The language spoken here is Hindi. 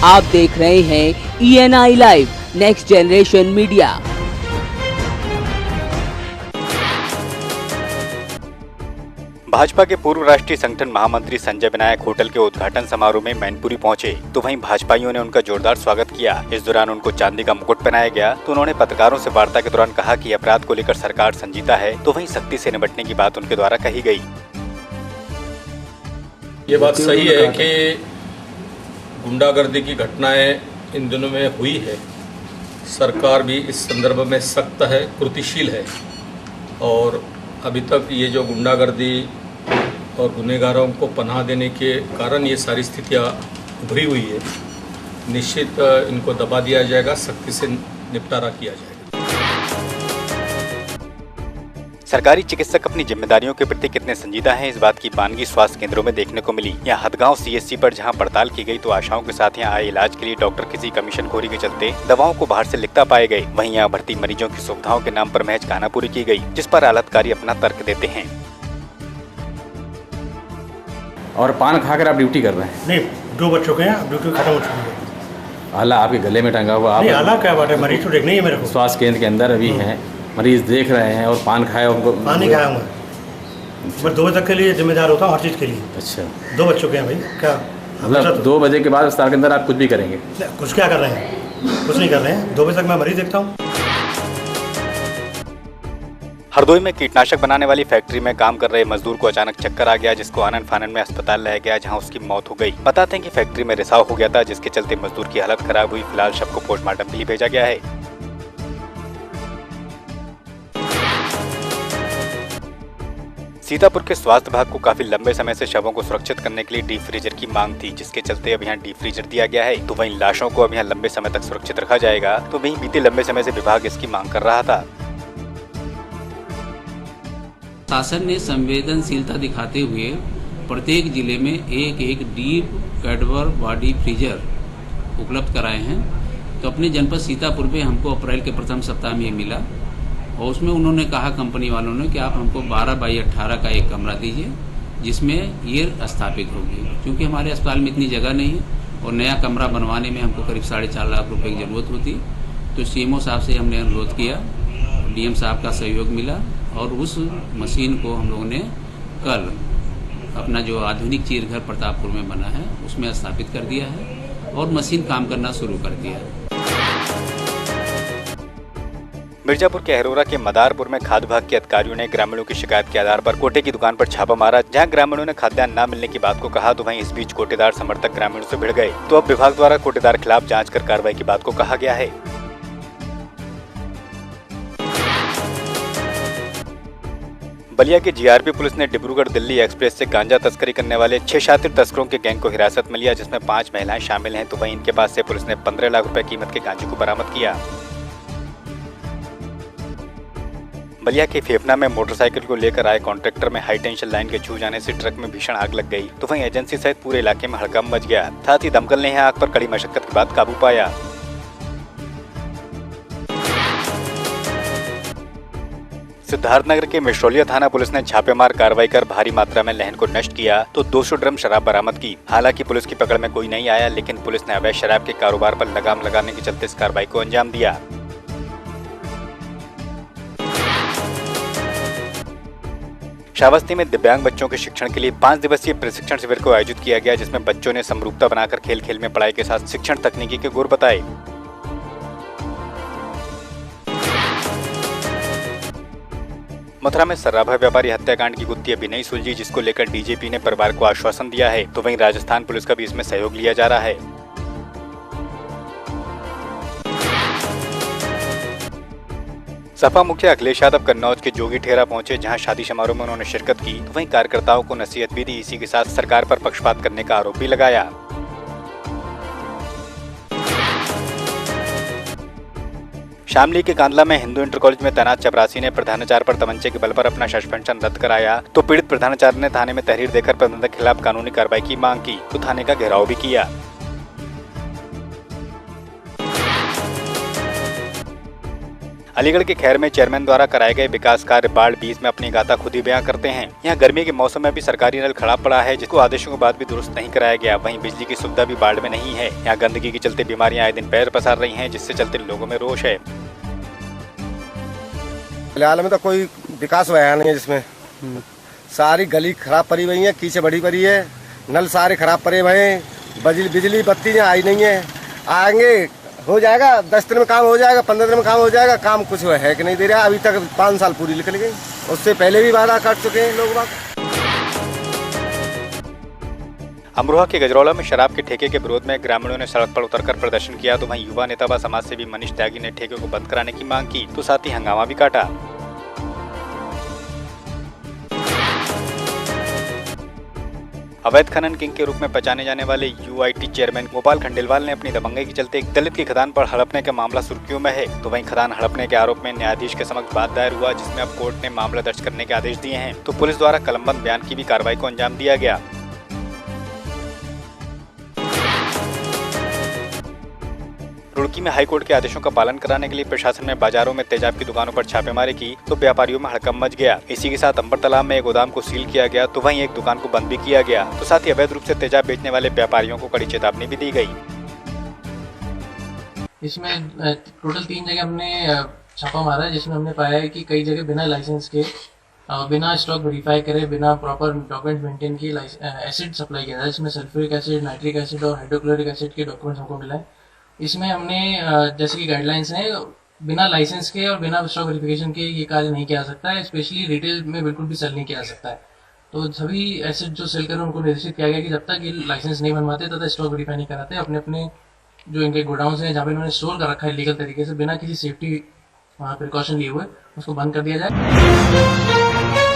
आप देख रहे हैं ENI live next generation media. Bhajpa के पूर्व राष्ट्रीय संगठन महामंत्री संजय विनायक होटल के उद्घाटन समारोह में मैनपुरी पहुंचे, तो वहीं भाजपाइयों ने उनका जोरदार स्वागत किया। इस दौरान उनको चांदी का मुकुट पहनाया गया। तो उन्होंने पत्रकारों से वार्ता के दौरान कहा कि अपराध को लेकर सरकार संजीदा है, तो वहीं सख्ती से निपटने की बात उनके द्वारा कही गई। ये बात सही है कि गुंडागर्दी की घटनाएं इन दिनों में हुई है। सरकार भी इस संदर्भ में सख्त है, कृतिशील है, और अभी तक ये जो गुंडागर्दी और गुनहगारों को पनाह देने के कारण ये सारी स्थितियां उभरी हुई है। निश्चित इनको दबा दिया जाएगा, सख्ती से निपटारा किया जाएगा। सरकारी चिकित्सक अपनी जिम्मेदारियों के प्रति कितने संजीदा हैं, इस बात की बानगी स्वास्थ्य केंद्रों में देखने को मिली। यहाँ हदगांव CSC पर जहाँ पड़ताल की गई तो आशाओं के साथ यहाँ आए इलाज के लिए डॉक्टर किसी कमीशनखोरी के चलते दवाओं को बाहर से लिखता पाए गए। वहीं यहाँ भर्ती मरीजों की सुविधाओं के नाम पर महज खानापूरी की गई, जिस पर आलाधिकारी अपना तर्क देते हैं। और पान खाकर आप ड्यूटी कर रहे हैं? नहीं, 2 बज चुके हैं, अब ड्यूटी खत्म हो चुकी है। आला आपके गले में टंगा हुआ? नहीं, आला क्या बात है, मरीज तो देखना ही है मेरे को। स्वास्थ्य केंद्र के अंदर अभी हैं, मरीज देख रहे हैं और पान खाया उनको? पान नहीं खाया मैं, बस 2 बजे तक के लिए जिम्मेदार होता हूँ हर चीज़ के लिए। अच्छा, 2 बज चुके हैं भाई, क्या मतलब 2 बजे के बाद अस्पताल के अंदर आप कुछ भी करेंगे? कुछ क्या कर रहे हैं, कुछ नहीं कर रहे हैं। 2 बजे तक मैं मरीज देखता हूँ। हरदोई में कीटनाशक बनाने वाली फैक्ट्री में काम कर रहे मजदूर को अचानक चक्कर आ गया, जिसको आनन फानन में अस्पताल लाया गया, जहां उसकी मौत हो गई। बताते हैं कि फैक्ट्री में रिसाव हो गया था, जिसके चलते मजदूर की हालत खराब हुई। फिलहाल शव को पोस्टमार्टम के लिए भेजा गया है। सीतापुर के स्वास्थ्य विभाग को काफी लंबे समय से शवों को सुरक्षित करने के लिए डीप फ्रीजर की मांग थी, जिसके चलते अब यहाँ डीप फ्रीजर दिया गया है। तो वहीं लाशों को अब यहाँ लंबे समय तक सुरक्षित रखा जाएगा। तो वहीं बीते लंबे समय से विभाग इसकी मांग कर रहा था। शासन ने संवेदनशीलता दिखाते हुए प्रत्येक जिले में एक डीप कैडवर बॉडी फ्रीजर उपलब्ध कराए हैं। तो अपने जनपद सीतापुर में हमको अप्रैल के प्रथम सप्ताह में ये मिला, और उसमें उन्होंने कहा कंपनी वालों ने कि आप हमको 12 बाई 18 का एक कमरा दीजिए, जिसमें ये स्थापित होगी। क्योंकि हमारे अस्पताल में इतनी जगह नहीं है और नया कमरा बनवाने में हमको करीब 4.5 लाख रुपए की ज़रूरत होती। तो CMO साहब से हमने अनुरोध किया, DM साहब का सहयोग मिला, और उस मशीन को हम लोगों ने कल अपना जो आधुनिक चीरघर प्रतापपुर में बना है उसमें स्थापित कर दिया है और मशीन काम करना शुरू कर दिया है। मिर्जापुर के अहरोरा के मदारपुर में खाद्य विभाग के अधिकारियों ने ग्रामीणों की शिकायत के आधार पर कोटे की दुकान पर छापा मारा, जहां ग्रामीणों ने खाद्यान्न न मिलने की बात को कहा। तो वहीं इस बीच कोटेदार समर्थक ग्रामीणों से भिड़ गए। तो अब विभाग द्वारा कोटेदार खिलाफ जांच कर कार्रवाई की बात को कहा गया है। बलिया के GRP पुलिस ने डिब्रूगढ़ दिल्ली एक्सप्रेस से गांजा तस्करी करने वाले 6 शातिर तस्करों के गैंग को हिरासत में लिया, जिसमें 5 महिलाएं शामिल हैं। तो वहीं इनके पास से पुलिस ने 15 लाख रुपए कीमत के गांजे को बरामद किया। बलिया के फेफना में मोटरसाइकिल को लेकर आए कॉन्ट्रैक्टर में हाई टेंशन लाइन के छू जाने से ट्रक में भीषण आग लग गई। तो वहीं एजेंसी सहित पूरे इलाके में हड़कंप मच गया। साथ ही दमकल ने आग पर कड़ी मशक्कत के बाद काबू पाया। सिद्धार्थनगर के मिश्रौलिया थाना पुलिस ने छापेमार कार्रवाई कर भारी मात्रा में लहन को नष्ट किया, तो 200 ड्रम शराब बरामद की। हालांकि पुलिस की पकड़ में कोई नहीं आया, लेकिन पुलिस ने अवैध शराब के कारोबार पर लगाम लगाने के चलते इस कार्रवाई को अंजाम दिया। श्रावस्ती में दिव्यांग बच्चों के शिक्षण के लिए 5 दिवसीय प्रशिक्षण शिविर को आयोजित किया गया, जिसमें बच्चों ने समरूपता बनाकर खेल खेल में पढ़ाई के साथ शिक्षण तकनीकी के गुर बताए। मथुरा में सर्राफा व्यापारी हत्याकांड की गुत्थी अभी नहीं सुलझी, जिसको लेकर DGP ने परिवार को आश्वासन दिया है। तो वहीं राजस्थान पुलिस का भी इसमें सहयोग लिया जा रहा है। सपा मुखिया अखिलेश यादव कन्नौज के जोगी ठेरा पहुंचे, जहां शादी समारोह में उन्होंने शिरकत की। तो वहीं कार्यकर्ताओं को नसीहत भी दी। इसी के साथ सरकार पर पक्षपात करने का आरोप भी लगाया। शामली के कांदला में हिंदू इंटर कॉलेज में तैनात चपरासी ने प्रधानाचार्य पर तमंचे के बल पर अपना सस्पेंशन रद्द कराया। तो पीड़ित प्रधानाचार्य ने थाने में तहरीर देकर प्रबंधक के खिलाफ कानूनी कार्रवाई की मांग की। तो थाने का घेराव भी किया। अलीगढ़ के खैर में चेयरमैन द्वारा कराए गए विकास कार्य बाढ़ 20 में अपनी गाथा खुद ही बयां करते हैं। यहाँ गर्मी के मौसम में भी सरकारी नल खराब पड़ा है, जिसको आदेशों के बाद भी दुरुस्त नहीं कराया गया। वहीं बिजली की सुविधा भी बाढ़ में नहीं है। यहाँ गंदगी के चलते बीमारियां आए दिन पैर पसार रही हैं, जिससे चलते लोगों में रोष है। फिलहाल में तो कोई विकास हुआ नहीं है, जिसमें सारी गली खराब पड़ी हुई है, कीचड़ बढ़ी पड़ी है, नल सारे खराब पड़े हुए हैं, बिजली बत्ती आई नहीं है। आएंगे हो जाएगा, 10 दिन में काम हो जाएगा, 15 दिन में काम हो जाएगा। काम कुछ है कि नहीं दे रहा। अभी तक 5 साल पूरी निकल गई, उससे पहले भी वादा काट चुके हैं लोग बाग। अमरोहा के गजरौला में शराब के ठेके के विरोध में ग्रामीणों ने सड़क पर उतरकर प्रदर्शन किया। तो वहीं युवा नेता व समाज सेवी मनीष त्यागी ने ठेके को बंद कराने की मांग की, तो साथ ही हंगामा भी काटा। अवैध खनन किंग के रूप में पहचाने जाने वाले यूआईटी चेयरमैन गोपाल खंडेलवाल ने अपनी दबंगई के चलते एक दलित की खदान पर हड़पने का मामला सुर्खियों में है। तो वहीं खदान हड़पने के आरोप में न्यायाधीश के समक्ष बात दायर हुआ, जिसमें अब कोर्ट ने मामला दर्ज करने के आदेश दिए हैं। तो पुलिस द्वारा कलमबंद बयान की भी कार्रवाई को अंजाम दिया गया। रुड़की में हाईकोर्ट के आदेशों का पालन कराने के लिए प्रशासन ने बाजारों में तेजाब की दुकानों पर छापेमारी की, तो व्यापारियों में हड़कंप मच गया। इसी के साथ अंबर तालाब में एक गोदाम को सील किया गया, तो वहीं एक दुकान को बंद भी किया गया। तो साथ ही अवैध रूप से तेजाब बेचने वाले व्यापारियों को कड़ी चेतावनी भी दी गई। इसमें टोटल 3 जगह हमने छापा मारा है, जिसमें हमने पाया है कि कई जगह बिना लाइसेंस के, बिना स्टॉक वेरीफाई करे, बिना प्रॉपर डॉक्यूमेंट मेंटेन किए एसिड सप्लाई किया था। इसमें सल्फ्यूरिक एसिड, नाइट्रिक एसिड और हाइड्रोक्लोरिक एसिड के डॉक्यूमेंट्स हमको मिला है। इसमें हमने जैसे कि गाइडलाइंस हैं, बिना लाइसेंस के और बिना स्टॉक वेरिफिकेशन के ये कार्य नहीं किया जा सकता है। स्पेशली रिटेल में बिल्कुल भी सेल नहीं किया जा सकता है। तो सभी एसिड जो सेल कर रहे हैं उनको निर्देशित किया गया कि जब तक ये लाइसेंस नहीं बनवाते तथा स्टॉक वेरीफाई नहीं कराते, अपने अपने जो इनके गोडाउन हैं जहाँ पे इन्होंने स्टोर कर रखा है लीगल तरीके से, बिना किसी सेफ्टी प्रिकॉशन लिए हुए, उसको बंद कर दिया जाए।